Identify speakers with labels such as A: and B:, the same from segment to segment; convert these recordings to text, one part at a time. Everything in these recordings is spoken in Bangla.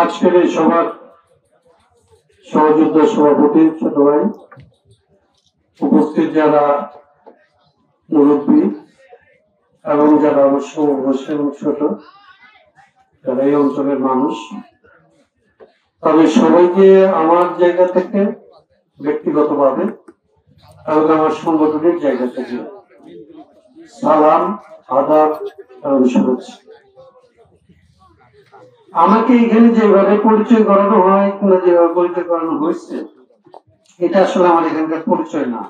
A: আজকের এই সভার সহযোদ্ধা সভাপতি ছোট ভাই, উপস্থিত যারা মুরব্বী এবং যারা আমার সমবয়সী এবং ছোট, যারা এই অঞ্চলের মানুষ, তবে সবাইকে আমার জায়গা থেকে ব্যক্তিগতভাবে এবং আমার সংগঠনের জায়গা থেকে সালাম, আদাব এবং শুভেচ্ছা। আমাকে এখানে যেভাবে পরিচয় করানো হয় কিংবা যেভাবে পরিচয় করানো হয়েছে, এটা আসলে আমার এখানকার পরিচয় না।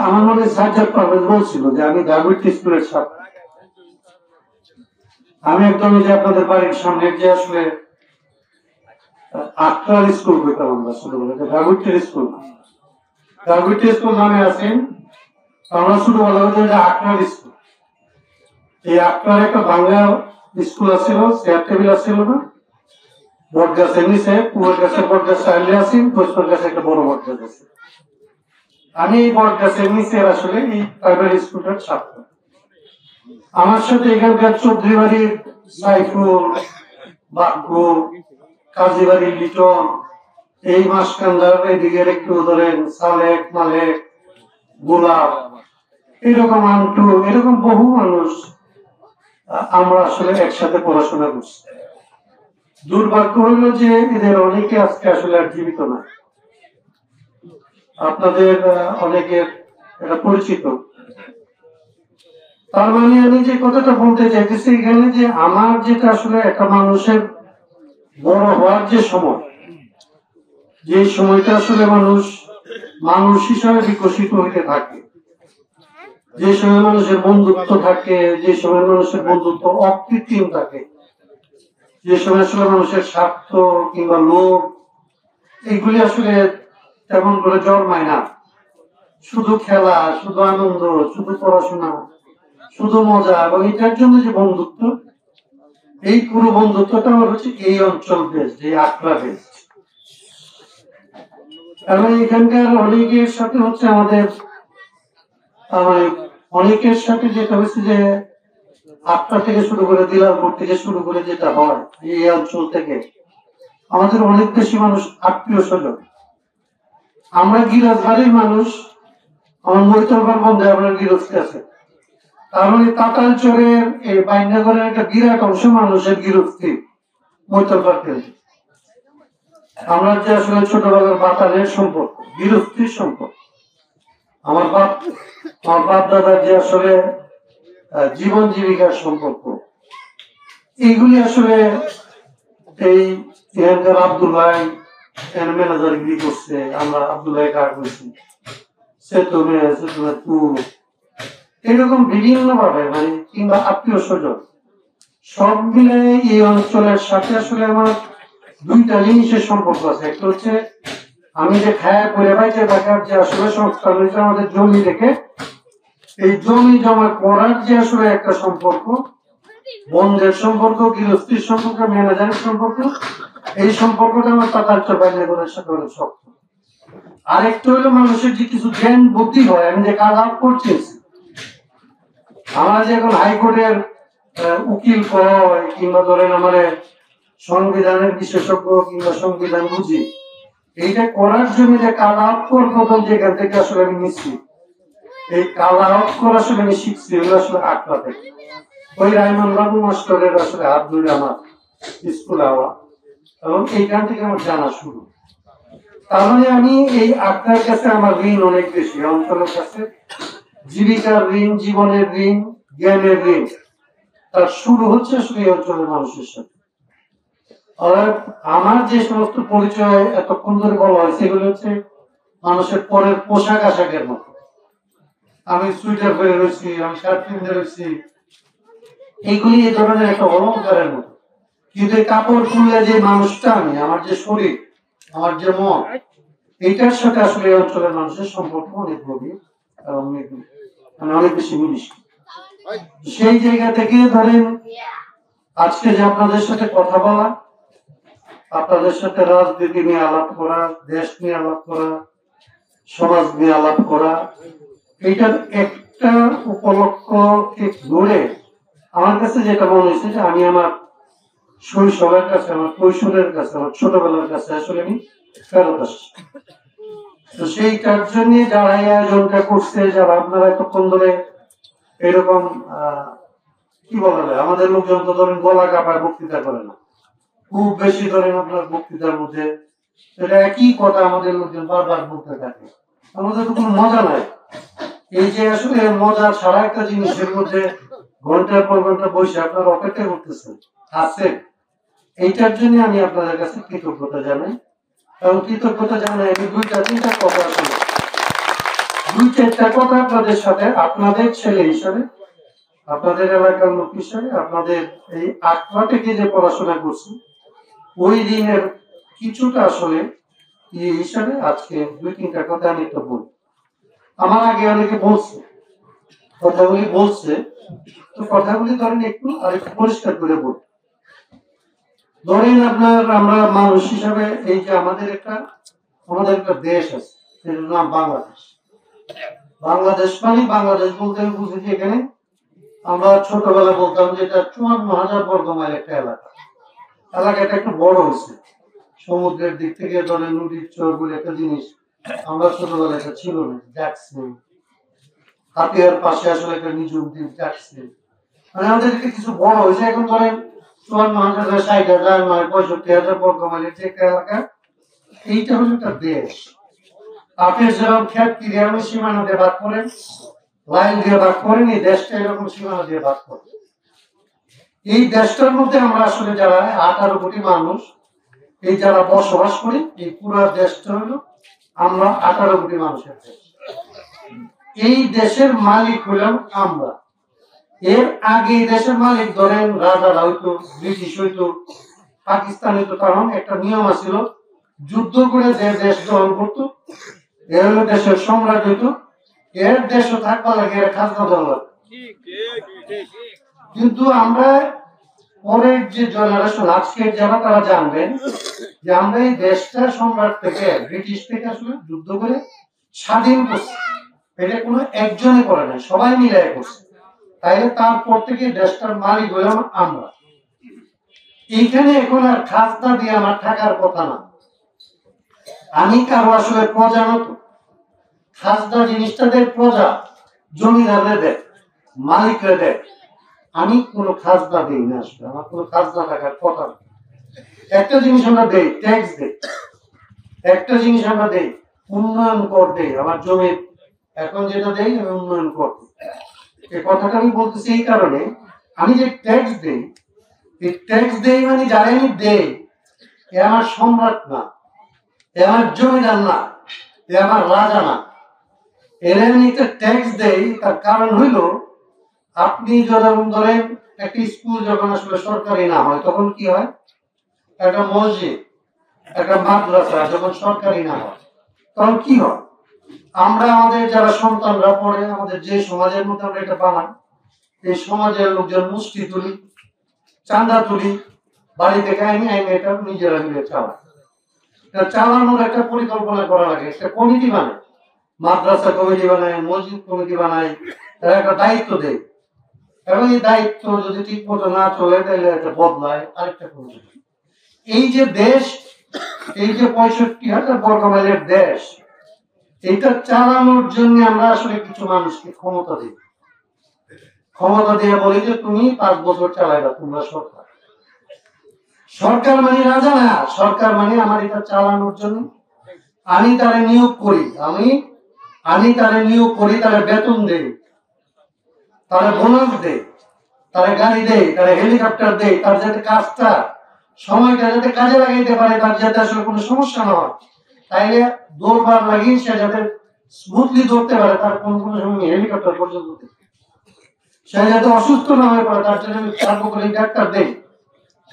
A: আমার মনে সাজ্জাদ পারভেজ বলছিল যে আমি ডায়াবেটিস স্কুলের ছাত্র। আমি একদম যে আপনাদের বাড়ির সামনে যে আসলে আক্তার স্কুল করতাম আমরা ছোটবেলাতে, ডায়াবেটিস স্কুল না, ডায়াবেটিস স্কুল নামে আছেন আমরা ছোটবেলাতে আক্তার স্কুল। এই আক্তার একটা বাংলা স্কুল আছিল, চেয়ার টেবিল আছিল না, বট গাছের নিচে, পুরো গাছের বট গাছ চাইলে আছি, বৈষ্ণব গাছে একটা বড় বট গাছ আছে। আমি এই বট গাছের নিচে আসলে এই প্রাইমারি স্কুলটার ছাত্র। আমার সাথে এখানকার চৌধুরী বাড়ির সাইফুল, বাগ্গু, কাজীবাড়ির লিটন, এই মাসকান্দার এদিকে একটু ধরেন সালেক, মালেক, গোলাপ, এরকম আন্টু, এরকম বহু মানুষ আমরা আসলে একসাথে পড়াশোনা করছি। দুর্ভাগ্য হইল যে এদের অনেকে আজকে আসলে আর জীবিত নাই। আপনাদের অনেকের এটা পরিচিত। তার মানে আমি যে কথাটা বলতে চাইতেছি এখানে, যে আমার যেটা আসলে একটা মানুষের বড় হওয়ার যে সময়, যে সময়টা আসলে মানুষ হিসাবে বিকশিত হইতে থাকে, যে সময় মানুষের বন্ধুত্ব থাকে, যে সময় মানুষের বন্ধুত্ব অকৃত্রিম থাকে, যে সময় আসলে মানুষের স্বার্থ কিংবা লোভ এইগুলি আসলে তেমন করে জন্মায় না। শুধু খেলা, শুধু আনন্দ, শুধু পড়াশোনা, শুধু মজা, এবং এটার জন্য যে বন্ধুত্ব, এই পুরো বন্ধুত্বটা আমার হচ্ছে এই অঞ্চল বেশ, এই আক্রা বেশ। এবং এখানকার অনেকের সাথে হচ্ছে আমাদের অনেকের সাথে যেটা হচ্ছে যে আটটা থেকে শুরু করে দিলালপুর থেকে শুরু করে যেটা হয় এই অঞ্চল থেকে, আমাদের অনেক বেশি মানুষ আত্মীয় স্বজন। আমরা গিরজ বাড়ির মানুষ, আমার মৈতরবার বন্ধে আপনার গিরজকে আছে, তার মানে তাতালচরের এই বাইন্যাগরের একটা বিরাট অংশ মানুষের গিরস্তি মৈতরবার কেন্দ্র। আমরা যে আসলে ছোটবেলার বাতানের সম্পর্ক, গিরস্তির সম্পর্ক, আমার বাপ দাদার যে আসলে জীবন জীবিকার সম্পর্ক, এইগুলি আসলে এই এখানকার আব্দুল্লাহ ম্যানেজারগিরি করছে, আমরা আব্দুল্লাহ কার করছি, এরকম বিভিন্ন ভাবে মানে কিংবা আত্মীয় স্বজন সব মিলে এই অঞ্চলের সাথে আসলে আমার দুইটা জিনিসের সম্পর্ক আছে। একটা হচ্ছে আমি যে খায়া করে বাইচে থাকার যে আসলে সংস্থান হয়েছে আমাদের জমি দেখে, এই জমি জমা করার যে আসলে একটা সম্পর্ক, বন্ধের সম্পর্ক, গৃহস্থির সম্পর্ক, ম্যানেজারের সম্পর্ক, এই সম্পর্কটা আমার তাতালচর বাইরের সাথে অনেক শক্ত। আরেকটা হলো মানুষের যে কিছু জ্ঞান বুদ্ধি হয়, আমি যে কাজ আপ করছি, আমার যে এখন হাইকোর্টের উকিল কয় কিংবা ধরেন আমার সংবিধানের বিশেষজ্ঞ কিংবা সংবিধান বুঝি, এইটা করার জন্য যে কালা অক্ষর প্রথম যেখান থেকে আসলে আমি নিচ্ছি, এই কালা অক্ষর আসলে আমি শিখছি এগুলো আসলে আটটা থেকে ওই রায়মান বাবু মাস্টারের আসলে হাত ধরে আমার স্কুলে হওয়া, এবং এইখান থেকে আমার জানা শুরু। তার মানে আমি এই আটটার কাছে আমার ঋণ অনেক বেশি, অঞ্চলের কাছে জীবিকার ঋণ, জীবনের ঋণ, জ্ঞানের ঋণ, তার শুরু হচ্ছে আসলে এই অঞ্চলের মানুষের সাথে। আমার যে সমস্ত পরিচয় এতক্ষণ ধরে বলা হয় সেগুলো হচ্ছে মানুষের পরের পোশাক আশাকের মতো। আমি সুইটার পরে রয়েছি, আমি শার্ট কিনতে রয়েছি, এইগুলি এই ধরনের একটা অলঙ্কারের মতো। কিন্তু এই কাপড় খুললে যে মানুষটা আমি, আমার যে শরীর, আমার যে মন, এইটার সাথে আসলে এই অঞ্চলের মানুষের সম্পর্ক অনেক গভীর এবং মানে অনেক বেশি মিলিশ। সেই জায়গা থেকে ধরেন আজকে যে আপনাদের সাথে কথা বলা, আপনাদের সাথে রাজনীতি নিয়ে আলাপ করা, দেশ নিয়ে আলাপ করা, সমাজ নিয়ে আলাপ করা, এইটার একটা উপলক্ষকে ধরে আমার কাছে যেটা মনে হয়েছে যে আমি আমার শৈশবের কাছে, আমার কৈশোরের কাছে, আমার ছোটবেলার কাছে আসলে আমি ফেরত আসছি। তো সেইটার জন্য যারা এই আয়োজনটা করছে, যারা আপনারা এতক্ষণ ধরে এরকম কি বলা যায়, আমাদের লোকজন তো ধরেন গলা কাপায় বক্তৃতা করে না, খুব বেশি ধরেন আপনার বক্তৃতার মধ্যে এটা একই কথা আমাদের লোকজন বারবার বলতে থাকে, আমাদের তো কোনো মজা নাই। এই যে আসলে মজা ছাড়া একটা জিনিসের মধ্যে ঘন্টার পর ঘন্টা বসে আপনারা অপেক্ষা করতেছেন আছে, এইটার জন্য আমি আপনাদের কাছে কৃতজ্ঞতা জানাই। এবং কৃতজ্ঞতা জানাই আমি দুই চারটা কথা আপনাদের সাথে, আপনাদের ছেলে হিসাবে, আপনাদের এলাকার লোক হিসাবে, আপনাদের এই আটরা থেকে যে পড়াশোনা করছি ওই দিনের কিছুটা আসলে ইয়ে হিসাবে আজকে দুই তিনটা কথা আমি তো বলি। আমার আগে অনেকে বলছে, কথাগুলি বলছে, তো কথাগুলি ধরেন একটু আরেকটু পরিষ্কার করে বলি। ধরেন আপনার আমরা মানুষ হিসাবে এই যে আমাদের একটা দেশ আছে, এর নাম বাংলাদেশ। বাংলাদেশ মানে বাংলাদেশ বলতে আমি বুঝেছি এখানে আমরা ছোটবেলা বলতাম যে এটা 54,000 বর্গ মাইল একটা এলাকাটা একটু বড় হয়েছে, সমুদ্রের দিক থেকে ধরেন নদীর চর বলে একটা জিনিস আমরা ছোটবেলায় এটা ছিল না, দেখছি হাতিয়ার পাশে আসলে একটা নিজুম দ্বীপ দেখছি, মানে আমাদেরকে কিছু বড় হয়েছে। এখন ধরেন 54,000, 60,000, 65,000 বর্গ মাইলের যে একটা এলাকা, এইটা হলো একটা দেশ। আপনি যেরকম খেত কিরিয়ামের সীমানা দিয়ে ভাগ করেন, লাইন দিয়ে ভাগ করেন, এই দেশটা এরকম সীমানা দিয়ে ভাগ করেন। এই দেশটার মধ্যে আমরা আসলে যারা 18 কোটি মানুষ এই যারা বসবাস করি, এই পুরো দেশটা হলো আমরা 18 কোটি মানুষের দেশ। এই দেশের মালিক হলাম আমরা। এর আগে এই দেশের মালিক ধরেন রাজারা হইতো, ব্রিটিশ হইতো, পাকিস্তান হইতো, কারণ একটা নিয়ম ছিল যুদ্ধ করে যে দেশ দখল করতো এর হলো দেশের সম্রাট হইতো, এর দেশও থাকবা লাগে, এর খাজনা দেওয়া লাগে। কিন্তু আমরা পরের যে জেনারেশন আজকের যারা তারা জানবেন যে আমরা এই দেশটা সম্রাট থেকে ব্রিটিশ থেকে আসলে যুদ্ধ করে স্বাধীন করছি, এটা কোনো একজনে করে নাই, সবাই মিলে করছে। তাইলে তারপর থেকে দেশটার মালিক হলাম আমরা। এইখানে এখন আর খাজনা দিয়ে আমার থাকার কথা না, আমি কারো আসলে প্রজা নতো। খাজনা জিনিসটা দেয় প্রজা, জমিদাররা দেয়, মালিকরা দেয়, আমি কোনো খাজনা দিই না, আসলে আমার কোনো খাজনা থাকার কথা না। একটা জিনিস আমরা দেই, ট্যাক্স দেই, একটা জিনিস আমরা দেই, উন্নয়ন কর দেই, আমার জমির এখন যেটা দেই আমি উন্নয়ন কর দিই। এই কথাটা আমি বলতেছি এই কারণে, আমি যে ট্যাক্স দেই, এই ট্যাক্স দেই মানে যারা আমি দেই এ আমার সম্রাট না, এ আমার জমিদার না, এ আমার রাজা না। এর আমি একটা ট্যাক্স দেই, তার কারণ হইল আপনি যখন ধরেন একটা স্কুল যখন আসলে সরকারি না হয় তখন কি হয়, একটা মসজিদ, একটা মাদ্রাসা যখন সরকারি না হয় তখন কি হয়, আমরা আমাদের যারা সন্তানরা পড়ে আমাদের যে সমাজের মধ্যে আমরা এটা বানাই, এই সমাজের লোকজন মুষ্টি তুলি, চাঁদা তুলি, বাড়ি থেকে আইনি এটা নিজেরা মিলে চালায়। এটা চালানোর একটা পরিকল্পনা করা লাগে, একটা কমিটি বানায়, মাদ্রাসা কমিটি বানায়, মসজিদ কমিটি বানায়, তারা একটা দায়িত্ব দেয়, এবং এই দায়িত্ব যদি ঠিক মতো না চলে তাহলে একটা বদলায় আরেকটা কমিটি। এই যে দেশ, এই যে 65,000 বর্গ মাইলের দেশ, এটা চালানোর জন্য আমরা আসলে কিছু মানুষকে ক্ষমতা দিই, ক্ষমতা দিয়ে বলি যে তুমি 5 বছর চালাইবা তোমরা সরকার। সরকার মানে রাজা না, সরকার মানে আমার এটা চালানোর জন্য আমি তারে নিয়োগ করি, আমি তারে নিয়োগ করি, তারে বেতন দেই, তারে বোনাস দেই, তারে গাড়ি দেই, তারে হেলিকপ্টার দেই, তার যাতে কাজটা সময়টা যাতে কাজে লাগাইতে পারে, তার যাতে আসলে কোনো সমস্যা না হয়, তাইলে দৌড়বার লাগিয়ে সে যাতে স্মুথলি দৌড়তে পারে, তার কোনো সময় হেলিকপ্টার পর্যন্ত সে যাতে অসুস্থ না হয়ে পড়ে তার জন্য আমি সার্বক্ষণিক ডাক্তার দেই,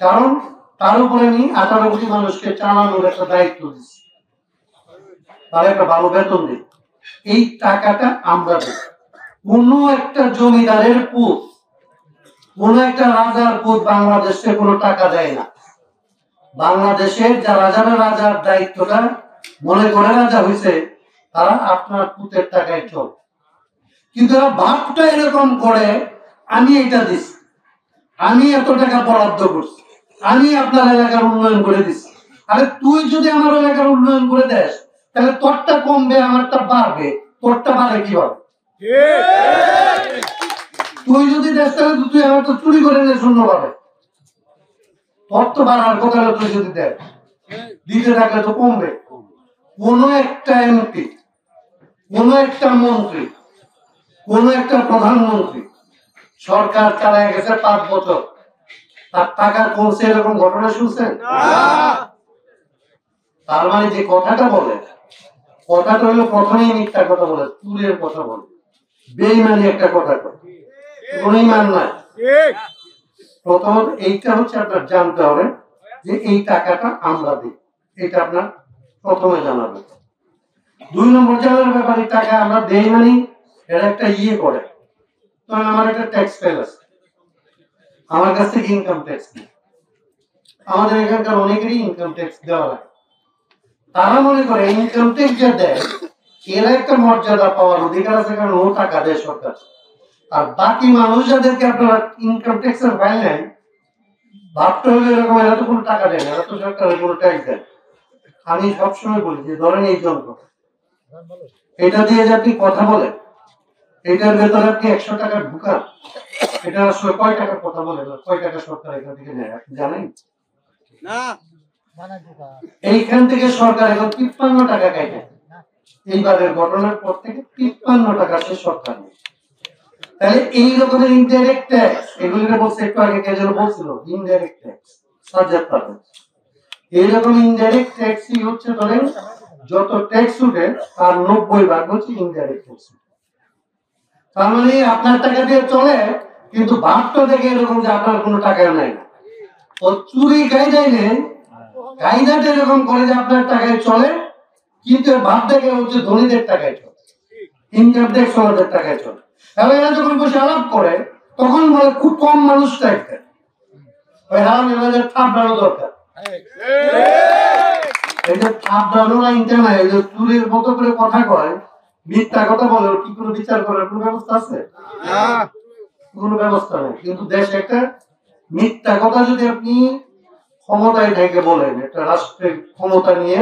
A: কারণ তার উপরে আমি 18 কোটি মানুষকে চালানোর একটা দায়িত্ব দিচ্ছি, তার একটা ভালো বেতন দিই। এই টাকাটা আমরা দিই। কোন একটা জমিদারের পুত, কোন একটা রাজার পুত বাংলাদেশে কোনো টাকা দেয় না। বাংলাদেশের যারা যারা রাজার দায়িত্বটা মনে করে রাজা হয়েছে তারা আপনার পুতের টাকায় চল, কিন্তু ভাবটা এরকম করে আমি এটা দিচ্ছি, আমি এত টাকা বরাদ্দ করছি, আমি আপনার এলাকার উন্নয়ন করে দিচ্ছি। আরে তুই যদি আমার এলাকার উন্নয়ন করে দেস তাহলে তোরটা কমবে, আমারটা বাড়বে। তোরটা বাড়ে কিভাবে? তুই যদি দেস তাহলে তুই আমার তো চুরি করে নিয়ে শূন্য পাবে। তোর তো বাড়ার কথা না, তুই যদি দেখ দিতে থাকলে তো কমবে। কোন একটা এমপি, কোন একটা মন্ত্রী, কোন একটা প্রধানমন্ত্রী সরকার চালায় গেছে 5 বছর, তার টাকা কমছে এরকম ঘটনা শুনছেন? তার মানে যে কথাটা বলে, কথাটা হলো প্রথমেই মিথ্যা কথা বলে, চুরের কথা বলে, বেইমানি একটা কথা বলে, কোন ইমান নাই। প্রথমত এইটা হচ্ছে আপনার জানতে হবে যে এই টাকাটা আমরা দিই, এটা আপনার প্রথমে জানাবে। 2 নম্বর জানার ব্যাপারে টাকা আমরা দেই মানে এর একটা করে, তখন আমার একটা ট্যাক্স ফাইল আছে, আমার কাছ থেকে ইনকাম ট্যাক্স নেই। আমাদের এখানকার অনেকেরই ইনকাম ট্যাক্স দেওয়া লাগে। তারা মনে করে ইনকাম ট্যাক্স যা দেয় এর একটা মর্যাদা পাওয়ার অধিকার আছে, কারণ ও টাকা দেয় সরকার। আর বাকি মানুষ যাদেরকে আপনারা ইনকাম ট্যাক্সের ফাইল নেন, ভাবতে হলে এরকম এরা তো কোনো টাকা দেয় না, এরা তো সরকারের কোনো ট্যাক্স দেয়। আমি সবসময় বলি যে ধরেন এই যন্ত্র, এটা দিয়ে যে আপনি কথা বলেন, এটার ভেতরে আপনি 100 টাকা ঢুকান, এটা আসলে কয় টাকার কথা বলে না, কয় টাকা সরকার এখান থেকে নেয় আপনি জানেন? না। এইখান থেকে সরকার এখন 53 টাকা কাটে। এইবারের ঘটনার পর থেকে 53 টাকা সে সরকার নেয়। তাহলে এই রকমের ইনডাইরেক্ট ট্যাক্স, এগুলোকে বলছে একটু আগে কে যেন বলছিল ইনডাইরেক্ট ট্যাক্স, সাবজেক্ট পাবে। এইরকম ইনডাইরেক্ট ট্যাক্সই হচ্ছে ধরেন যত ট্যাক্স উঠে তার 90% হচ্ছে ইনডাইরেক্ট ট্যাক্স। তার মানে আপনার টাকা দিয়ে চলে, কিন্তু ভাবটা দেখে এরকম যে আপনার কোনো টাকা নাই। ও চুরি কায়দায় নেই, কায়দাটা এরকম করে যে আপনার টাকায় চলে, কিন্তু ভাব দেখে হচ্ছে ধনীদের টাকায় চলে, ইনকাম ট্যাক্স ওনাদের টাকায় চলে। এবং এরা যখন বসে আলাপ করে তখন বলে খুব কম মানুষ ট্যাক্স দেয়, ওই হারাম এলাকার থাপড়ানো দরকার। এই যে থাপড়ানো আইনটা নাই, এই যে চুরির মতো করে কথা কয়, মিথ্যা কথা বলে, কি কোনো বিচার করার কোনো ব্যবস্থা আছে? কোনো ব্যবস্থা নেই। কিন্তু দেশ একটা মিথ্যা কথা যদি আপনি ক্ষমতায় থেকে বলেন, একটা রাষ্ট্রের ক্ষমতা নিয়ে,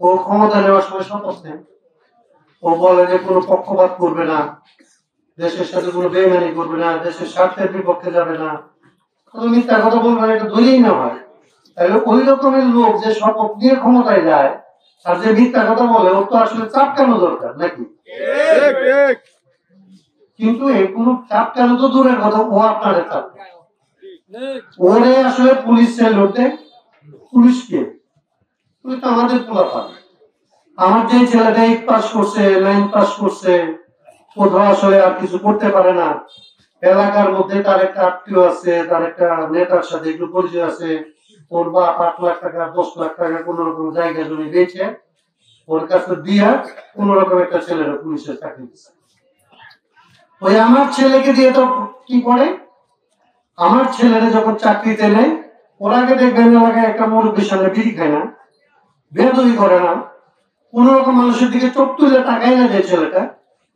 A: ও ক্ষমতা নেওয়ার সময় শপথ নেন, ও বলে যে কোনো পক্ষপাত করবে না, দেশের সাথে কোনো বেইমানি করবে না, দেশের স্বার্থের বিপক্ষে যাবে না, মিথ্যা কথা বলবে না, এটা ধরেই না হয়। তাহলে ওই রকমের লোক যে শপথ নিয়ে ক্ষমতায় যায় আর যে মিথ্যা কথা বলে, ওর তো আসলে চাপকানো দরকার নাকি? কিন্তু এই কোন চাপকানো তো দূরের কথা, ও আপনাদের চাপ ওরে আসলে পুলিশ সেল হতে, পুলিশকে তুই তো আমাদের পোলা পাবে। আমার যে ছেলেটা 8 পাস করছে, 9 পাস করছে, কোথাও আসলে আর কিছু করতে পারে না, এলাকার মধ্যে তার একটা আত্মীয় আছে, তার একটা নেতার সাথে একটু পরিচয় আছে, ওর বাপ 8 লাখ টাকা 10 লাখ টাকা কোন রকম জায়গা জমি বেচে ওর কাছে দিয়া কোন রকম একটা ছেলের পুলিশের চাকরি দিচ্ছে। ওই আমার ছেলেকে দিয়ে তো কি করে, আমার ছেলেরা যখন চাকরিতে নেয়, ওরা আগে দেখবেন এলাকায় একটা মুরব্বীর সামনে বিড়ি খায় না, বেদবি করে না, কোন রকম মানুষের দিকে চোখ তুলে তাকায় না। যে ছেলেটা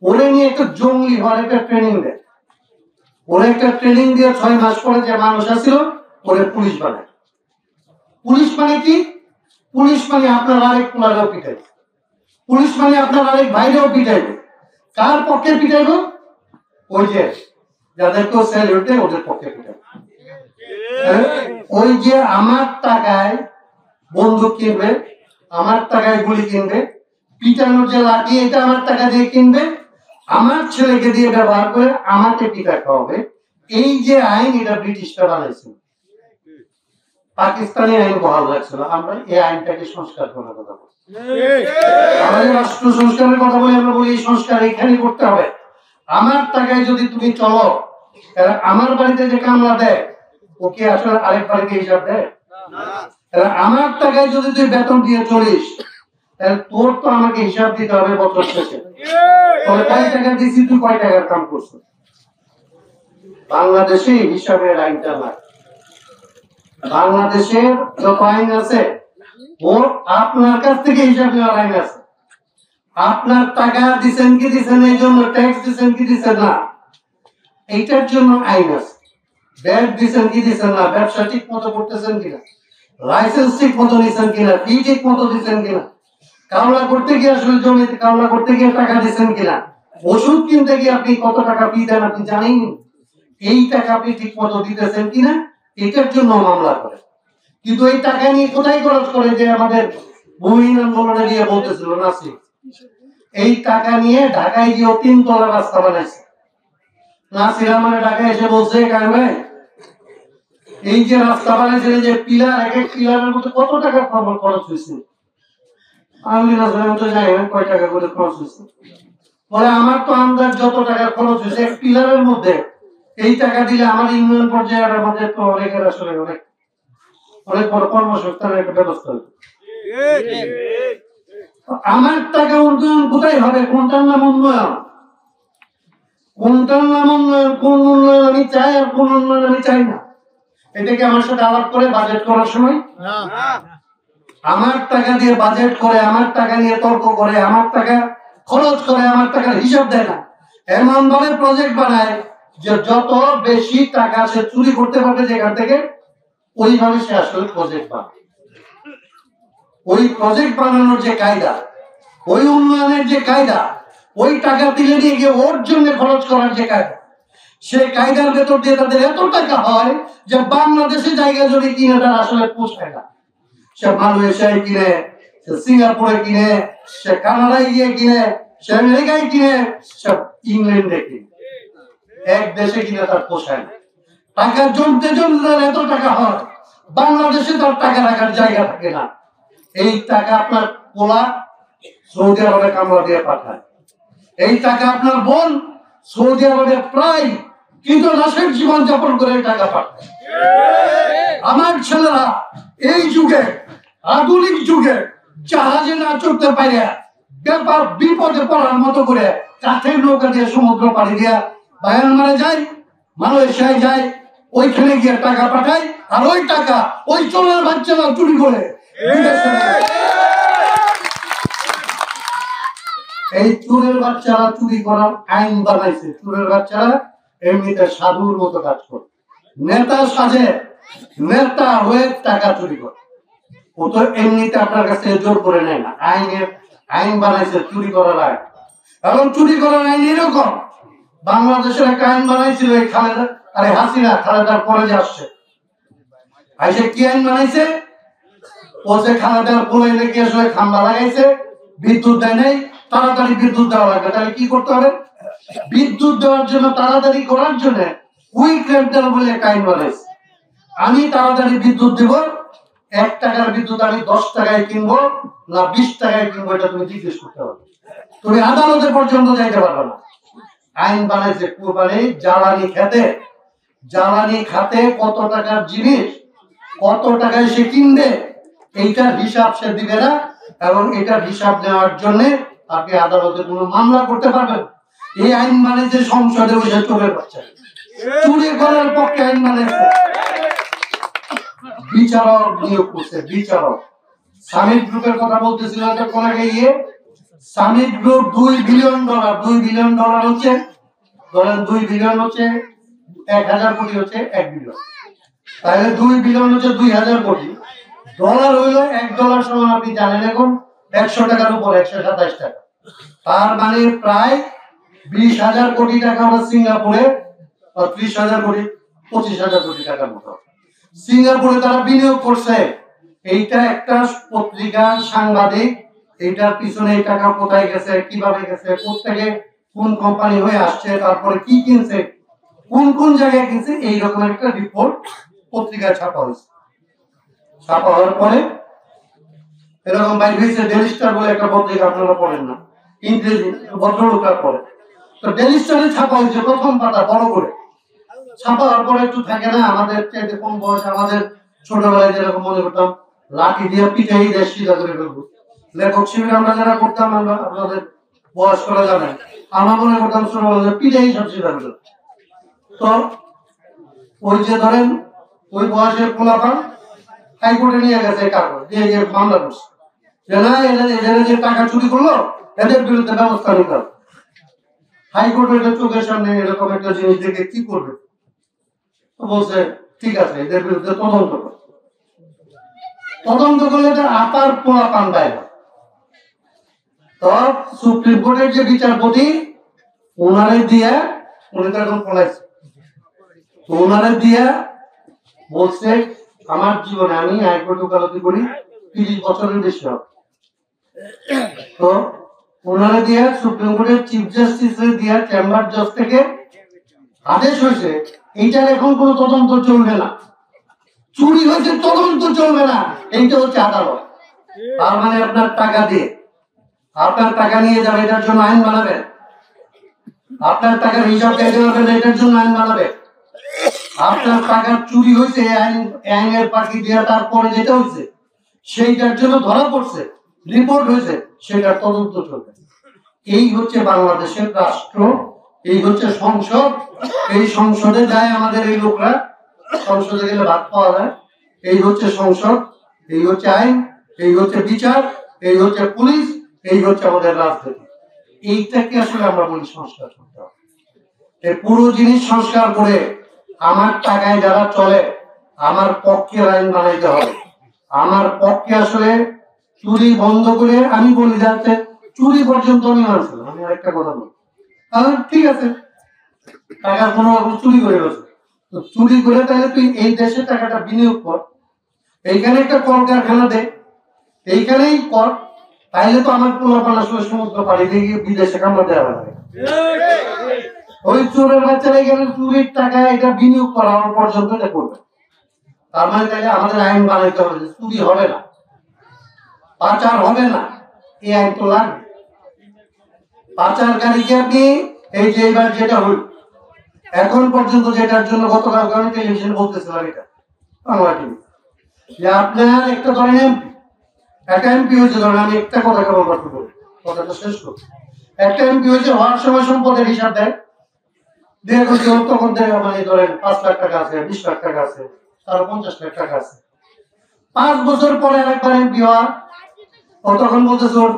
A: ওরে নিয়ে একটা জঙ্গলি হওয়ার একটা ট্রেনিং দেয়, ওরা একটা ট্রেনিং দিয়ে 6 মাস পরে যে মানুষ আসছিল ওরে পুলিশ বানায়। পুলিশ মানে কি? পুলিশ মানে আপনার আরেক পোলারেও পিটাইবে, পুলিশ মানে আপনার আরেক ভাইরেও পিটাইবে। কার পক্ষে পিটাইব? ওই যে যাদেরকেও স্যালুট দেয় ওদের পক্ষে পিটাইবে। ওই যে আমার টাকায় বন্দুক কিনবে, আমার টাকায় গুলি কিনবে, পিটানোর যে লাঠি এটা আমার টাকা দিয়ে কিনবে, আমার ছেলেকে দিয়ে ব্যবহার করে আমাকে পিটাতে হবে। এই যে আইন, এটা ব্রিটিশরা বানাইছিল, পাকিস্তানি আইন বহাল রাখছিল। আমরা এই আইনটাকে সংস্কার করার কথা বলি, আমাদের রাষ্ট্র সংস্কারের কথা বলি। আমরা বলি এই সংস্কার এখানে করতে হবে। আমার টাকায় যদি তুমি চলো, আমার বাড়িতে যে কামলা দেয় ওকে আসলে আরেক বাড়িতে হিসাব দেয়? আমার টাকায় যদি তুই বেতন দিয়ে চলিস, তাহলে তোর তো আমাকে হিসাব দিতে হবে বছর শেষে, তবে কয় টাকা দিছি, তুই কয় টাকার কাম করছো। বাংলাদেশে হিসাবের আইনটা নাই। বাংলাদেশের যত আইন আছে ও আপনার কাছ থেকে হিসাব নেওয়ার আইন আছে। আপনার টাকা দিচ্ছেন কি দিচ্ছেন এই জন্য, ট্যাক্স দিচ্ছেন কি দিচ্ছেন না, এইটার জন্য আইন আছে। ব্যাট দিচ্ছেন কি দিচ্ছেন না, ব্যবসা ঠিক মতো করতেছেন কিনা, লাইসেন্স ঠিক মতো নিচ্ছেন কিনা, ফি ঠিক মতো দিচ্ছেন কিনা, কামলা করতে গিয়ে আসলে জমিতে কামলা করতে গিয়ে টাকা দিচ্ছেন কিনা, ওষুধ কিনতে গিয়ে আপনি কত টাকা ফি দেন আপনি জানেন, এই টাকা আপনি ঠিক মতো দিতেছেন কিনা, এটার জন্য মামলা করে। কিন্তু এই টাকা নিয়ে কোথায় খরচ করে, যে আমাদের ভূমিহীন আন্দোলনে গিয়ে বলতেছিল নাসির, এই টাকা নিয়ে ঢাকায় গিয়ে 3 তলা রাস্তা বানাইছে। নাসির আমার ঢাকায় এসে বলছে, কারণ ভাই এই যে রাস্তা বানাইছে, যে পিলার, এক এক পিলারের মধ্যে কত টাকা খরচ হয়েছে, আমি তো জানি না কয় টাকা করে খরচ হয়েছে। বলে আমার তো আন্দাজ যত টাকা খরচ হয়েছে এক পিলারের মধ্যে, এই টাকা দিলে আমার ইউনিয়ন পর্যায়ের আমাদের তো অনেকের আসলে অনেক অনেক বড় কর্মসংস্থানের একটা ব্যবস্থা হবে। আমার টাকা উন্নয়ন কোথায় হবে, কোনটার নাম উন্নয়ন, কোনটার নাম উন্নয়ন, কোন উন্নয়ন আমি চাই আর কোন উন্নয়ন আমি চাই না, এটাকে আমার সাথে আলাপ করে বাজেট করার সময় আমার টাকা দিয়ে বাজেট করে, আমার টাকা নিয়ে তর্ক করে, আমার টাকা খরচ করে, আমার টাকার হিসাব দেয় না, এমন ভাবে প্রজেক্ট বানায় যে যত বেশি টাকা সে চুরি করতে পারবে যেখান থেকে, ওইভাবে সে আসলে প্রজেক্ট বানায়। ওই প্রজেক্ট বানানোর যে কায়দা, ওই উন্নয়নের যে কায়দা, ওই টাকা দিলে দিয়ে গিয়ে ওর জন্য খরচ করার যে কায়দা, সে কায়দার ভেতর দিয়ে তাদের এত টাকা হয় যে বাংলাদেশে জায়গা জমি কিনে তার আসলে পোষায় না। সে মালয়েশিয়ায় কিনে, সে সিঙ্গাপুরে কিনে, সে কানাডায় গিয়ে কিনে, সে আমেরিকায় কিনে, সে ইংল্যান্ডে কিনে, এক দেশে কিনে তার পোষায় না। টাকা জমতে জমতে তার এত টাকা হয়, বাংলাদেশে তার টাকা রাখার জায়গা থাকে না। এই টাকা আপনার পোলা সৌদি আরবে কামলা দিয়ে পাঠায়, এই টাকা আপনার বোন সৌদি আরবে প্রায় কিন্তু লাশের জীবন যাপন করে টাকা পাঠায়। আমার ছেলেরা এই যুগে, আধুনিক যুগে জাহাজে না চড়তে পারে, ব্যাপার বিপদে পড়ার মতো করে কাঠের নৌকা দিয়ে সমুদ্র পাড়ি দিয়া মায়ানমারে যায়, মালয়েশিয়ায় যায়, ওইখানে গিয়ে টাকা পাঠায়, আর ওই টাকা ওই চোরের বাচ্চারা চুরি করে এই চোরের বাচ্চারা চুরি করার আইন বানাইছে। চোরের বাচ্চারা এমনিতে সাধুর মতো কাজ করে, নেতা সাজে, নেতা হয়ে টাকা চুরি করে। ও তো এমনিতে আপনার কাছে জোর করে নেয় না, আইন বানাইছে চুরি করার আইন। এবং চুরি করার আইন এরকম, বাংলাদেশের একটা আইন বানাইছিল এই খালেদা, আরে হাসিনা, খালেদার পরে যে আসছে, আইসে কি আইন বানাইছে, ও যে খালেদার পরে নাকি আসলে খাম্বা লাগাইছে, বিদ্যুৎ দেয় নাই, তাড়াতাড়ি বিদ্যুৎ দেওয়া লাগবে। তাহলে কি করতে হবে, বিদ্যুৎ দেওয়ার জন্য, তাড়াতাড়ি করার জন্য কুইক রেন্টাল বলে একটা আইন বানাইছে। আমি তাড়াতাড়ি বিদ্যুৎ দিব, 1 টাকার বিদ্যুৎ আমি 10 টাকায় কিনবো না 20 টাকায় কিনবো, এটা তুমি জিজ্ঞেস করতে পারবে, তুমি আদালতে পর্যন্ত যাইতে পারবে না। আইন বানাইছে কোরবানি জ্বালানি খাতে, জ্বালানি খাতে কত টাকার জিনিস কত টাকায় সে কিনবে, এইটার হিসাব সে দিবে না। এবং এটার হিসাব নেওয়ার জন্য আপনি আদালতে কোনো মামলা করতে পারবেন। এই আইন বানাইছে সংসদে বসে চোরের বাচ্চা, চুরি করার পক্ষে আইন বানাইছে। বিচারক নিয়োগ করছে, বিচারক। সামিট গ্রুপের কথা বলতেছিল কোন আগে গিয়ে, সামিট গ্রুপ $2 বিলিয়ন, $2 বিলিয়ন হচ্ছে, ধরেন 2 বিলিয়ন হচ্ছে 1000 কোটি হচ্ছে 1 বিলিয়ন, তাহলে 2 বিলিয়ন হচ্ছে 2000 কোটি। ডলার হইলো $1 সমান আপনি জানেন এখন 100 টাকার উপর 127 টাকা, তার মানে প্রায় 20,000 কোটি টাকা আমরা সিঙ্গাপুরে, 30,000 কোটি 25,000 কোটি টাকার মতো সিঙ্গাপুরে তারা বিনিয়োগ করছে। এইটা একটা পত্রিকার সাংবাদিক, এইটার পিছনে এই টাকা কোথায় গেছে, কিভাবে গেছে, কোথেকে কোন কোম্পানি হয়ে আসছে, তারপরে কি কিনছে, কোন কোন জায়গায় কিনছে, এইরকম একটা রিপোর্ট পত্রিকায় ছাপা হয়েছে। ছাপা হওয়ার পরে এরকম বাইর হয়েছে, ডেইলি স্টার বলে একটা পত্রিকা, আপনারা পড়েন না, ইংরেজি ভদ্রলোকরা পড়ে, তো ডেইলি স্টারে ছাপা হয়েছে প্রথম পাতা বড় করে। ছাপা হওয়ার পরে একটু থাকে না, আমাদের চাইতে কম বয়স, আমাদের ছোটবেলায় যেরকম মনে করতাম লাঠি দিয়ে পিঠেই দেশ সিধা করে ফেলবো, লেখক শিবির আমরা যারা করতাম, আমরা আপনাদের বয়স করা জানেন, আমরা মনে করতাম ছোটবেলায় পিঠেই সব সিধা করে। তো ওই যে ধরেন ওই বয়সের পোলাপান হাইকোর্টে নিয়ে গেছে কাগজ দিয়ে গিয়ে মামলা করছে যে না, এদের যে টাকা চুরি করলো এদের বিরুদ্ধে ব্যবস্থা নিতে হবে। হাইকোর্টের চোখের সামনে এরকম একটা জিনিস দেখে কি করবে, বলছে ঠিক আছে এদের বিরুদ্ধে তদন্ত করো। তদন্ত করলে এটা আপার পোড়া পান্ডায় তো সুপ্রিম কোর্টের যে বিচারপতি ওনারে দিয়ে উনি তো এখন পলাইছে, ওনারে দিয়ে বলছে আমার জীবনে আমি হাইকোর্ট ওকালতি করি 30 বছরের বেশি হবে। তো ওনারে দিয়ে সুপ্রিম কোর্টের চিফ জাস্টিস দিয়ে চেম্বার জাজ থেকে আদেশ হয়েছে এইটার এখন কোনো তদন্ত চলবে না, চুরি হয়েছে তদন্ত চলবে না, এইটা হচ্ছে আদালত। তার মানে আপনার টাকা দিয়ে আপনার টাকা নিয়ে যাবে এটার জন্য আইন বানাবে, আপনার টাকার হিসাব দিতে হবে এটার জন্য আইন বানাবে, আপনার টাকা চুরি হয়েছে আইনের পাখি দিয়ে তারপরে যেটা হয়েছে সেইটার জন্য ধরা পড়ছে রিপোর্ট হয়েছে সেটার তদন্ত চলবে। এই হচ্ছে বাংলাদেশের রাষ্ট্র, এই হচ্ছে সংসদ, এই সংসদে যায় আমাদের এই লোকরা, সংসদে গেলে ভাত পাওয়া যায়। এই হচ্ছে সংসদ, এই হচ্ছে আইন, এই হচ্ছে বিচার, এই হচ্ছে পুলিশ, এই হচ্ছে আমাদের রাজনীতি। এইটাকে আসলে আমরা বলি সংস্কার করতে হবে। এই পুরো জিনিস সংস্কার করে আমার টাকায় যারা চলে আমার পক্ষে আইন বানাইতে হবে। আমার পক্ষে আসলে চুরি বন্ধ করে আমি বলি যাচ্ছে চুরি পর্যন্ত আমি মানছিলাম। আমি আরেকটা কথা বলি, ঠিক আছে টাকা কোনো রকম চুরি করে গেছে, তো চুরি করে তাহলে তুই এই দেশে টাকাটা বিনিয়োগ কর, এইখানে একটা কলকারখানা দে, এইখানেই কর, তাইলে তো আমার পোলাপান আসলে সমুদ্র পাড়ি দিয়ে বিদেশে কামড়া দেওয়া হবে। ওই চোরের বাচ্চারা এখানে চুরির টাকা এটা বিনিয়োগ করা পর্যন্ত এটা করবে। তার মানে তাহলে আমাদের আইন বানাইতে হবে চুরি হবে না, পাচার হবে না, এই আইন তো লাগবে। পাচারকারীকে আপনি এই যে এবার যেটা হল এখন পর্যন্ত যেটার জন্য গতকাল আমি টেলিভিশন বলতেছিলাম এটা বাংলা টিভি, যে আপনার একটা ধরেন এমপি, একটা এমপি হয়েছে, ধরেন আমি একটা কথা কেবল করতে বলি, কথাটা শেষ করছি। একটা এমপি হয়েছে হওয়ার সময় সম্পদের হিসাব দেয়, দিয়ে তখন মানে ধরেন 5 লাখ টাকা আছে, 20 লাখ টাকা আছে, তার 50 লাখ টাকা আছে। 5 বছর পরে আরেকবার এমপি হওয়া, ও তখন বলতেছে ওর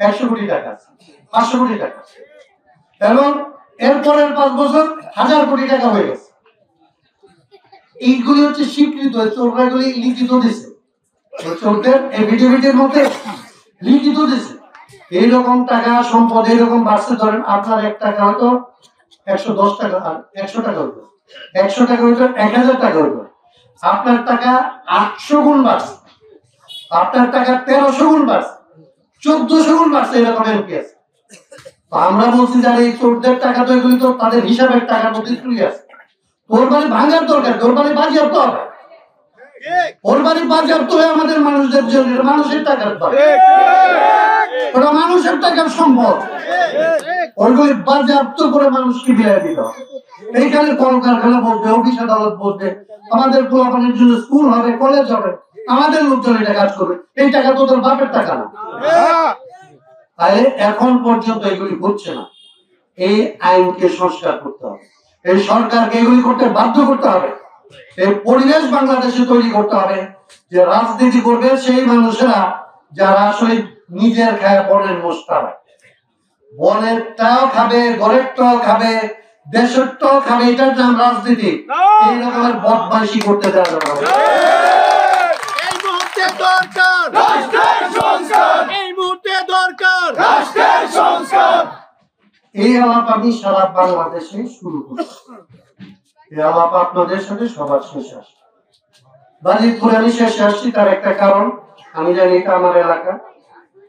A: 100 কোটি টাকা আছে, 500 কোটি টাকা আছে, এবং এরপরের 5 বছর 1000 কোটি টাকা হয়ে গেছে। এইগুলি হচ্ছে স্বীকৃত, চোররা এগুলি লিখিত দিছে, চোরদের এফিডেভিটের মধ্যে লিখিত দিছে এইরকম টাকা সম্পদ এইরকম বাড়ছে। ধরেন আপনার 1 টাকা হয়তো 110 টাকা, আর 100 টাকা হইতো, 100 টাকা হইতো 1000 টাকা হইতো, আপনার টাকা 800 গুণ বাড়ছে, আপনার টাকা 1300 গুণ বাড়ছে, 1400 গুণ বাড়ছে, এরকম এমপি আছে। আমরা বলছি যারা এই চোরদের টাকা তো এগুলি তো তাদের হিসাবের টাকার মধ্যে চুরি আছে, তোর বাড়ি ভাঙার দরকার, তোর বাড়ি বাজেয়াপ্ত হবে, ওর বাড়ি বাজেয়াপ্ত হয়ে আমাদের মানুষদের জন্য মানুষের টাকার ওটা মানুষের টাকার সম্পদ, ওইগুলি বাজেয়াপ্ত করে মানুষকে বিলাই দিতে হবে। এইখানে কলকারখানা বলবে, অফিস আদালত বলবে, আমাদের পোলাপানের জন্য স্কুল হবে, কলেজ হবে, আমাদের লোকজন এটা কাজ করবে, এই টাকা তো তোর বাপের টাকা না। তাহলে এখন পর্যন্ত এগুলি হচ্ছে না, এই আইনকে সংস্কার করতে হবে, এই সরকারকে এগুলি করতে বাধ্য করতে হবে, এই পরিবেশ বাংলাদেশে তৈরি করতে হবে যে রাজনীতি করবে সেই মানুষেরা যারা আসলে নিজের খায় বনের মোস্তা হয়, বনেরটাও খাবে, ঘরেরটাও খাবে, দেশেরটাও খাবে, এটার নাম রাজনীতি। এই রকমের বদমাইশি করতে দেওয়া যাবে না।
B: এই মুহূর্তে দরকার রাষ্ট্রের সংস্কার, এই মুহূর্তে দরকার রাষ্ট্রের সংস্কার।
A: এই আলাপ আমি সারা বাংলাদেশে শুরু করছি, এই আলাপ আপনাদের সাথে সবার শেষে আসছে। বাজিতপুরে আমি শেষে আসছি তার একটা কারণ, আমি জানি এটা আমার এলাকা,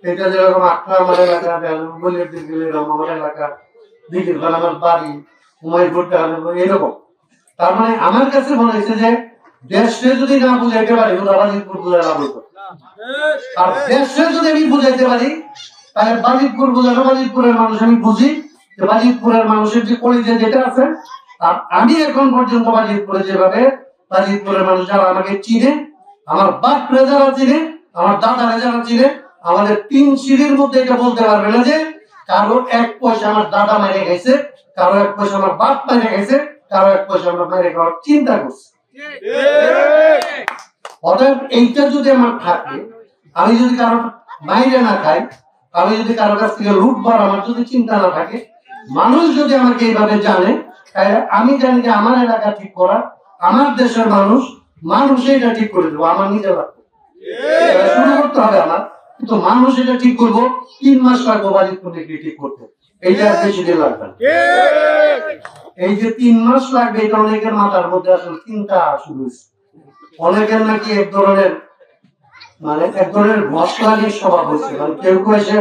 A: এটা যেরকম আখড়া আমার এলাকা, বলির দিকে আমার এলাকা, দিঘির ঘর আমার বাড়ি, হুমায়ুনপুর এরকম। তার মানে আমার কাছে মনে হয়েছে যে দেশে যদি না বুঝাইতে পারি বাজিতপুর বুঝাই লাভ হতো, আর দেশে যদি আমি বুঝাইতে পারি তাহলে বাজিতপুর বুঝানো, বাজিতপুরের মানুষ আমি বুঝি যে বাজিতপুরের মানুষের যে কলিজা যেটা আছে। আর আমি এখন পর্যন্ত বাজিতপুরে যেভাবে বাজিতপুরের মানুষ যারা আমাকে চিনে, আমার বাপ যারা চিনে, আমার দাদারা যারা চিনে, আমাদের 3 সিঁড়ির মধ্যে এটা বলতে পারবে না যে কারো 1 পয়সা আমার দাদা মেরে গেছে, কারো 1 পয়সা আমার বাপ মেরে গেছে, কারো 1 পয়সা আমরা মেরে খাওয়ার চিন্তা করছি। অতএব এইটা যদি আমার থাকে, আমি যদি কারো বাইরে না খাই, আমি যদি কারো কাছ থেকে লুটবার আমার যদি চিন্তা না থাকে, মানুষ যদি আমাকে এইভাবে জানে, তাহলে আমি জানি যে আমার এলাকা ঠিক করা আমার দেশের মানুষ এটা ঠিক করে দেবো, আমার নিজে লাগবে শুরু করতে হবে আমার, কিন্তু মানুষ এটা ঠিক করবো 3 মাস লাগবো বাজিতপুর ডিগ্রি ঠিক করতে, এইটা বেশি দিন লাগবে। এই যে 3 মাস লাগবে এটা অনেকের মাথার মধ্যে আসলে চিন্তা শুরু হয়েছে। অনেকের নাকি এক ধরনের ভস্কালির স্বভাব হচ্ছে, মানে কেউ কেউ এসে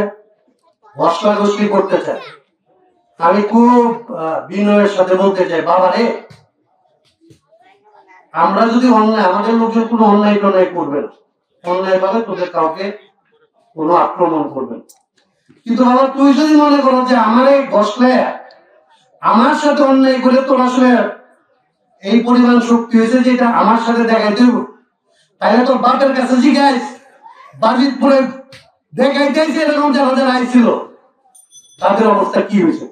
A: ভস্কা গোষ্ঠী করতে চায়। আমি খুব বিনয়ের সাথে বলতে চাই, বাবা রে, আমরা যদি অন্যায়, আমাদের লোকজন কোনো অন্যায় করবে না, অন্যায় ভাবে তোদের কাউকে কোনো আক্রমণ করবে না। কিন্তু বাবা তুই যদি মনে করো যে আমার এই বসলে আমার সাথে অন্যায় করে তোর আসলে এই পরিমাণ শক্তি হয়েছে যেটা আমার সাথে দেখাইতে হবে, তাইলে তোর বাপের কাছে জিজ্ঞাস বাজিতপুরে দেখাইতেছে এরকম যারা যারা আইছিল তাদের অবস্থা কি হয়েছে।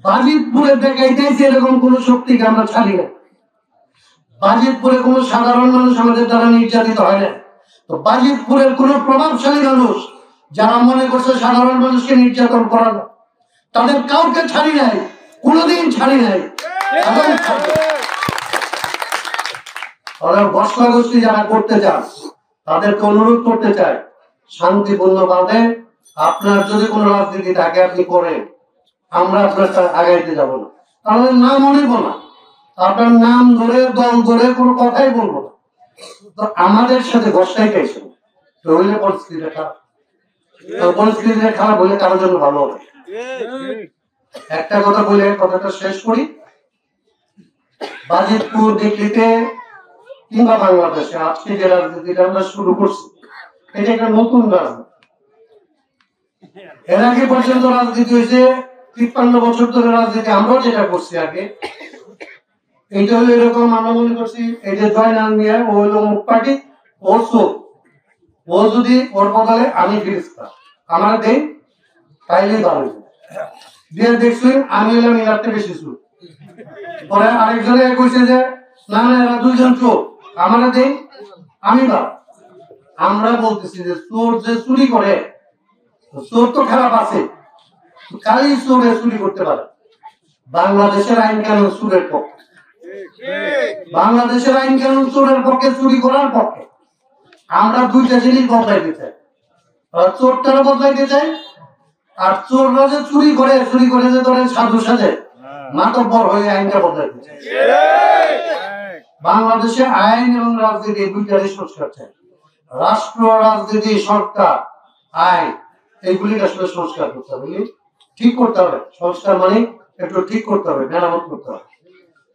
A: বাজিতপুরে দেখাইতেছে এরকম কোন শক্তিকে আমরা ছাড়ি না। বাজিতপুরে কোন সাধারণ মানুষ আমাদের দ্বারা নির্যাতিত হয় না। তো বাজিতপুরের কোন প্রভাবশালী মানুষ যারা মনে করছে সাধারণ মানুষকে নির্যাতন করা না, তাদের কাউকে ছাড়ি নাই, কোনোদিন ছাড়ি নাই। বসকা গোষ্ঠী যারা করতে চান তাদেরকে অনুরোধ করতে চাই, শান্তিপূর্ণ ভাবে আপনার যদি কোনো রাজনীতি থাকে আপনি করেন, আমরা আপনার আগাইতে যাব না, তাহলে নামও নেব না, আপনার নাম ধরে দল ধরে কোনো কথাই বলবো না। তো আমাদের সাথে বসাই গেছে হইলে পরিস্থিতিটা খারাপ, পরিস্থিতিটা খারাপ হলে কারোর জন্য ভালো হবে। একটা কথা বলে কথাটা শেষ করি, বাজিতপুর দিল্লিতে কিংবা বাংলাদেশে আজকে যে রাজনীতিটা আমরা শুরু করছি এটা একটা নতুন রাজনীতি। এর আগে পর্যন্ত রাজনীতি হয়েছে 53 বছর ধরে রাজনীতি আমরাও যেটা করছি আগে, এইটা হলো এরকম, আমরা মনে করছি এই যে জয়নাল মিয়া ও হলো মুখ পার্টি, ওর চোখ, ও যদি ওর বদলে আমি ফিরিস্তা আমার দেই তাইলেই ভালো দিয়ে দেখছেন আমি হলাম এলাতে বেশি চোখ। পরে আরেকজনে কইছে যে না না এরা দুইজন চোখ আমার দেই আমি ভালো। আমরা বলতেছি যে চোর যে চুরি করে, চোর তো খারাপ আছে, খালি চোরে চুরি করতে পারে। বাংলাদেশের আইন কানুন চোরের পক্ষে, বাংলাদেশের আইন কানুন চোরের পক্ষে, চুরি করার পক্ষে। আমরা দুইটা জিনিস বদলাইতে চাই, চোরটারও বদলাইতে চাই, আর চোররা যে চুরি করে যে ধরেন সাধু সাজে মাতব্বর হয়ে আইনটা বদলাইতে চাই। বাংলাদেশে আইন এবং রাজনীতি দুইটারই সংস্কার চাই। রাষ্ট্র, রাজনীতি, সরকার, আইন এইগুলির আসলে সংস্কার করতে হবে, ঠিক করতে হবে। সংস্কার মানে একটু ঠিক করতে হবে, মেরামত করতে হবে।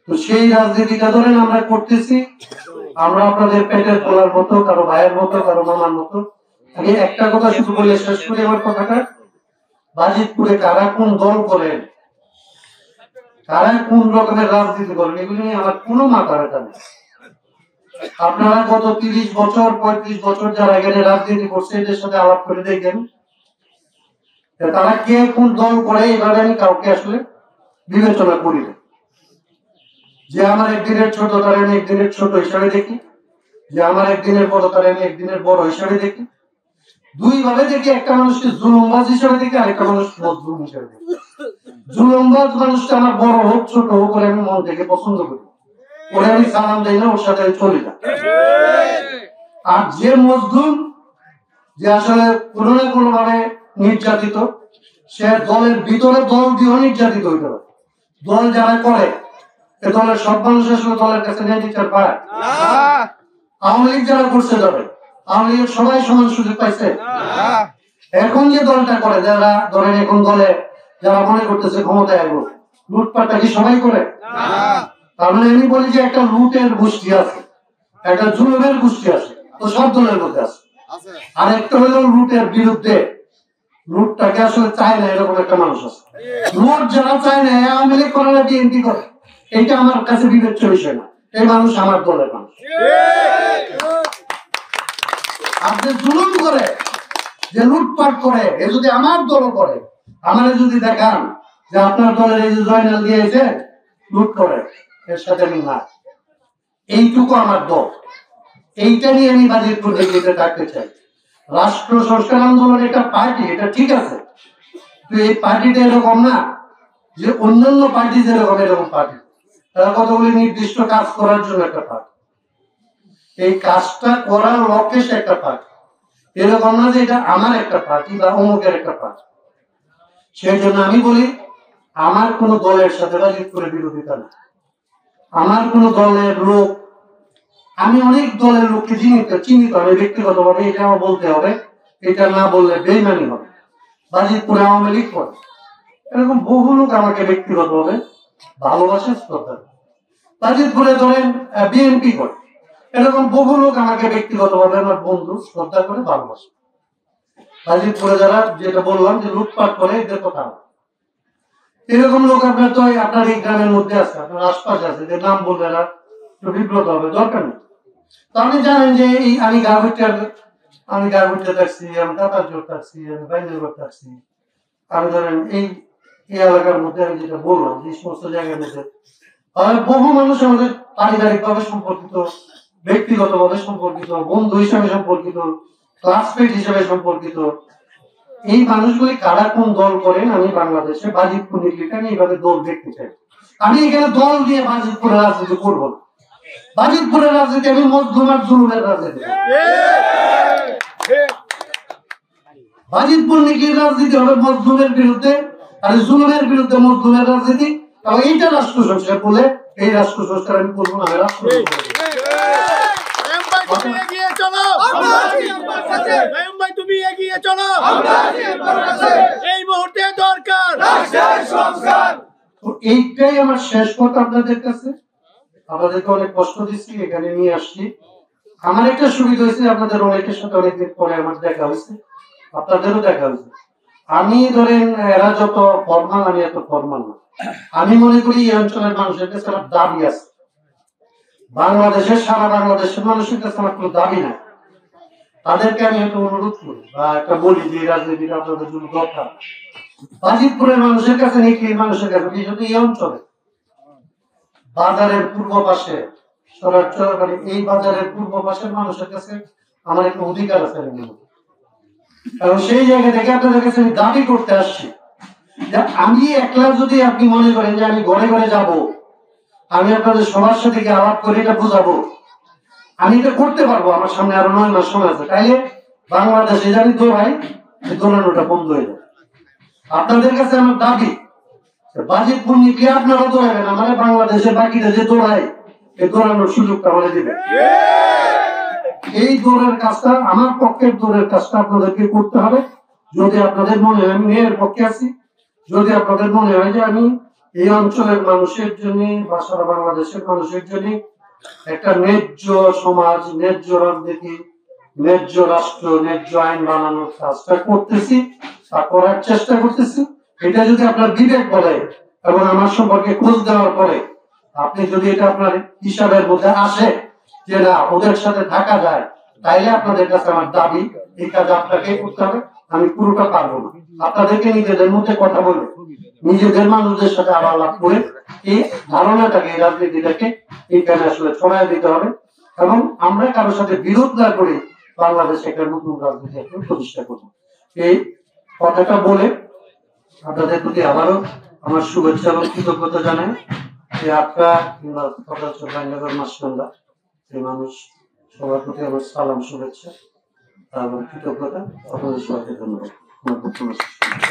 A: তো সেই রাজনীতিটা ধরেন আমরা করতেছি, আমরা আপনাদের পেটের তোলার মতো, কারো ভাইয়ের মতো, কারো মামার মতো। আমি একটা কথা শুধু বলে শেষ করি আমার কথাটা, বাজিতপুরে কারা কোন দল করেন, কারা কোন রকমের রাজনীতি করেন, এগুলি নিয়ে আমার কোনো মাথা ব্যথা নেই। আপনারা গত 30 বছর 35 বছর যারা এখানে রাজনীতি করছে এদের সাথে আলাপ করে দেখবেন তারা কে কোন দল করে, এভাবে আমি কাউকে আসলে বিবেচনা করি না। যে আমার একদিনের ছোট তারা আমি একদিনের ছোট হিসাবে দেখি, যে আমার একদিনের বড় তারা আমি একদিনের বড় হিসাবে দেখি। দুই ভাবে দেখি, একটা মানুষকে জুলুমবাজ হিসাবে দেখি, আরেকটা মানুষ মজলুম হিসাবে দেখি। জুলুমবাজ মানুষটা আমার বড় হোক ছোট হোক করে আমি মন থেকে পছন্দ করি, ওরে আমি সালাম দেই না, ওর সাথে আমি চলি না। আর যে মজলুম, যে আসলে কোনো না কোনো ভাবে নির্যাতিত, সে দলের ভিতরে দল দিয়েও নির্যাতিত হইতে পারে। দল যারা করে এ দলের সব মানুষ আসলে দলের কাছে ন্যায় বিচার পায়। আওয়ামী লীগ যারা করছে ধরে, আওয়ামী লীগের সবাই সমান সুযোগ পাইছে। এখন যে দলটা করে, যারা ধরেন এখন দলে যারা মনে করতেছে ক্ষমতায় আসবো, লুটপাটটা কি সবাই করে? তার মানে আমি বলি যে একটা লুটের গোষ্ঠী আছে, একটা জুলুমের গোষ্ঠী আছে, তো সব দলের মধ্যে আছে। আর একটা হলো লুটের বিরুদ্ধে, লুটটাকে আসলে চায় না এরকম একটা মানুষ আছে। লুট যারা চায় না, আওয়ামী লীগ করে না, বিএনপি করে, এইটা আমার কাছে বিবেচ্য বিষয় না। এই মানুষ আমার দলের মানুষ। আর যে জুলুম করে, যে লুটপাট করে, এ যদি আমার দল করে, আমারে যদি দেখান যে আপনার দলের এই যে জয়নাল দিয়েছে লুট করে, এর সাথে আমি না, এইটুকু আমার দল, এইটা নিয়ে আমি বাজিতপুর দিল্লিতে থাকতে চাই। রাষ্ট্র সংস্কার আন্দোলন একটা পার্টি, এটা ঠিক আছে, তো এই পার্টিটা এরকম না যে অন্যান্য পার্টি যেরকম এরকম পার্টি। তারা কতগুলি নির্দিষ্ট কাজ করার জন্য একটা পার্টি, এই কাজটা করার লক্ষ্যে সে একটা পার্টি। এরকম না যে এটা আমার একটা পার্টি বা অমুকের একটা পার্টি। সেই জন্য আমি বলি, আমার কোন দলের সাথে রাজনীতি করে বিরোধিতা না, আমার কোন দলের লোক, আমি অনেক দলের লোককে চিহ্নিত আমি ব্যক্তিগতভাবে, এটা আমার বলতে হবে, এটা না বললে বেইমানি হবে। বাজিতপুরে আওয়ামী লীগ করে, এরকম বহু লোক আমাকে ব্যক্তিগতভাবে ভালোবাসে, শ্রদ্ধা। বাজিতপুরে ধরেন বিএনপি করে, এরকম বহু লোক আমাকে ব্যক্তিগতভাবে আমার বন্ধু, শ্রদ্ধা করে, ভালোবাসে। বাজিতপুরে যারা, যেটা বললাম যে লুটপাট করে, এদের কথা না। এরকম লোক আপনার তো আপনার এই গ্রামের মধ্যে আছে, আপনার আশপাশে আছে, যে নাম বলবে না বিব্রত হবে, দরকার নেই। তো আপনি জানেন যে এই আমি গাভুটে থাকছি, আমি দাতারজোর থাকছি, আমি বাইনগর থাকছি, আমি ধরেন এই এলাকার মধ্যে আমি যেটা বললাম, যে সমস্ত জায়গার মধ্যে বহু মানুষ আমাদের পারিবারিক ভাবে সম্পর্কিত, ব্যক্তিগত ভাবে সম্পর্কিত, বন্ধু হিসাবে সম্পর্কিত, ক্লাসমেট হিসাবে সম্পর্কিত। এই মানুষগুলি কারা কোন দল করেন, আমি বাংলাদেশে বাজিতপুর নির্লিকে আমি এইভাবে দল দেখতে চাই। আমি এখানে দল দিয়ে বাজিতপুরের রাজনীতি করবো না। বাজিতপুরের রাজনীতি আমি মজলুমার জুলুমের রাজনীতি, বাজিতপুর নির্লির রাজনীতি হবে মজলুমের বিরুদ্ধে, আর জুলুমের বিরুদ্ধে মজলুমের রাজনীতি। এবং এইটা রাষ্ট্র সংস্কার বলে, এই রাষ্ট্র সংস্কার আমি করবো না, আমি রাষ্ট্র
B: তুমি এগিয়ে চলো, এই মুহূর্তে দরকার সংস্কার।
A: এইটাই আমার শেষ কথা আপনাদের কাছে। আপনাদেরকে অনেক কষ্ট দিচ্ছি, এখানে নিয়ে আসছি। আমার একটা সুবিধা হয়েছে, আপনাদের অনেকের সাথে অনেকদিন পরে আমার দেখা হয়েছে, আপনাদেরও দেখা হয়েছে। আমি ধরেন এরা যত ফরমাল, আমি এত ফরমাল না। আমি মনে করি এই অঞ্চলের মানুষের কাছে আমার দাবি আছে, বাংলাদেশের সারা বাংলাদেশের মানুষের কাছে আমার কোনো দাবি নাই। তাদেরকে আমি একটা অনুরোধ করি বা একটা বলি যে রাজনীতিটা আপনাদের জন্য দরকার। বাজিতপুরের মানুষের কাছে, নিখিল মানুষের কাছে, বিশেষত এই অঞ্চলে বাজারের পূর্ব পাশে, মানে এই বাজারের পূর্ব পাশের মানুষের কাছে আমার একটা অধিকার আছে। এবং সেই জায়গা থেকে আপনাদের কাছে আমি দাবি করতে আসছি যে আমি একলা, যদি আপনি মনে করেন যে আমি ঘরে ঘরে যাব, আমি আপনাদের সবার সাথে গিয়ে আলাপ করে এটা বোঝাবো, আমি এটা করতে পারবো। আমার সামনে আরো 9 মাস সময় আছে। তাইলে বাংলাদেশে যদি দৌড়াই, দৌড়ানোটা বন্ধ হয়ে যাবে। আপনাদের কাছে আমার দাবি, বাজিতপুর নিয়ে আপনারা দৌড়াবেন, আমার বাংলাদেশের বাকিরা যে দৌড়ায়, এই দৌড়ানোর সুযোগটা আমাদের দিবে। এই দৌড়ের কাজটা, আমার পক্ষের দৌড়ের কাজটা আপনাদেরকে করতে হবে। যদি আপনাদের মনে হয় আমি মেয়ের পক্ষে আছি, যদি আপনাদের মনে হয় যে আমি এই অঞ্চলের মানুষের জন্য বা সারা বাংলাদেশের মানুষের জন্য একটা ন্যায্য সমাজ, ন্যায্য রাজনীতি, ন্যায্য রাষ্ট্র, ন্যায্য আইন বানানোর কাজটা করতেছি বা করার চেষ্টা করতেছি, এটা যদি আপনার বিবেক বলে এবং আমার সম্পর্কে খোঁজ দেওয়ার পরে আপনি যদি এটা আপনার হিসাবের মধ্যে আসে যে না, ওদের সাথে থাকা যায়, তাইলে আপনাদের কাছে আমার দাবি, এই কাজ আপনাকে করতে হবে। আমি পুরোটা পারবো না। আপনাদেরকে নিজেদের মধ্যে কথা বলে, নিজেদের মানুষদের সাথে আলাপ করে এই ধারণাটাকে, এই রাজনীতিটাকে এইখানে আসলে ছড়াই দিতে হবে। এবং আমরা কারোর সাথে বিরোধ না করে বাংলাদেশে একটা নতুন রাজনীতি প্রতিষ্ঠা করবো। এই কথাটা বলে আপনাদের প্রতি আবারও আমার শুভেচ্ছা এবং কৃতজ্ঞতা জানাই। যে আপনারা কিংবা মাসকান্দা, এই মানুষ সবার প্রতি আমার সালাম, শুভেচ্ছা এবং কৃতজ্ঞতা। আপনাদের সবাইকে ধন্যবাদ।